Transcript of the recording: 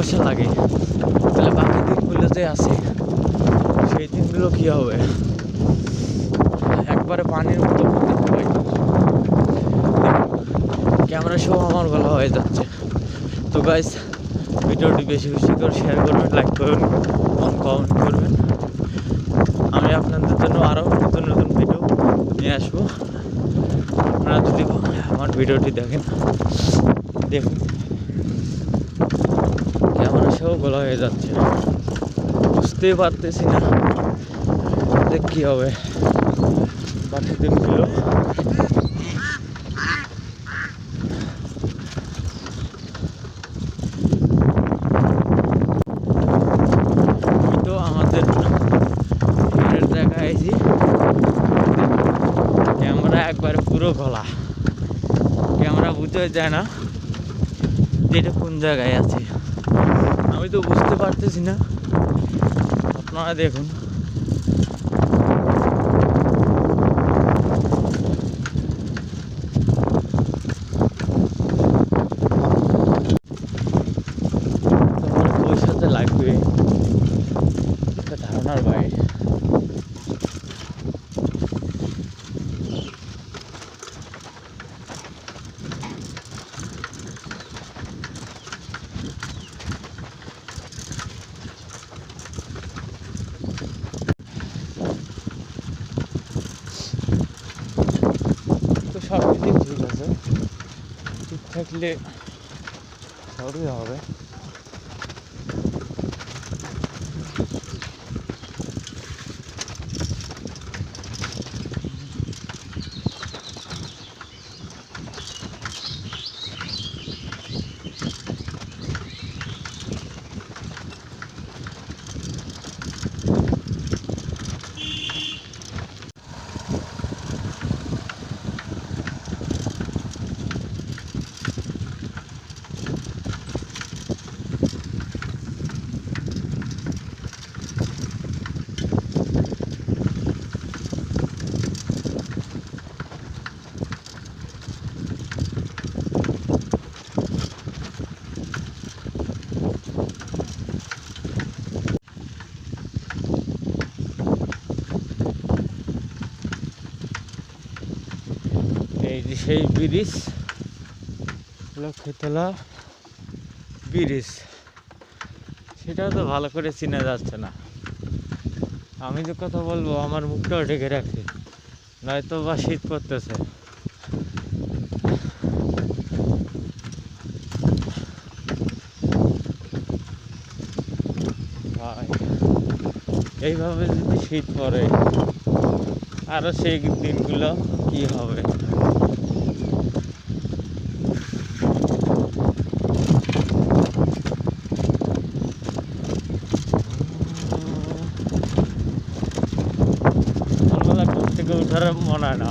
কুয়াশা লাগে, তাহলে বাকি দিনগুলো যে আছে সেই দিনগুলো কী হবে? একবারে পানির মতো করতে হবে। ক্যামেরা সহ আমার গলা হয়ে যাচ্ছে। তো গাইস, ভিডিওটি বেশি বেশি করে শেয়ার করবেন, লাইক করবেন, কমেন্ট করবেন। আমি আপনাদের জন্য আরও নতুন নতুন ভিডিও নিয়ে আসবো। আপনারা যদি আমার ভিডিওটি দেখুন, ক্যামেরা সহ গলা হয়ে যাচ্ছে, বুঝতেই পারতেছি না যে কী হবে বাকি দিনগুলো। তো আমাদের জায়গায় আইছি, ক্যামেরা একবারে পুরো গলা, ক্যামেরা বুঝতে যায় না যে এটা কোন জায়গায় আছে। আমি তো বুঝতে পারতেছি না, আপনারা দেখুন। পয়সাতে লাগবে এটা ধারণার বাইরে। তো সব কিছুই ঠিক আছে, ঠিক থাকলে সবই হবে। এই যে সেই ব্রিজ, লক্ষ্মীতলা ব্রিজ, সেটাও তো ভালো করে চেনা যাচ্ছে না। আমি যে কথা বলবো আমার মুখটাও ঢেকে রাখছি, নয়তো বা শীত পড়তেছে। ভাই, এইভাবে যদি শীত পড়ে আরো সেই দিনগুলো কি হবে? সকালবেলা ঘুম থেকে ওঠার মনে হয় না।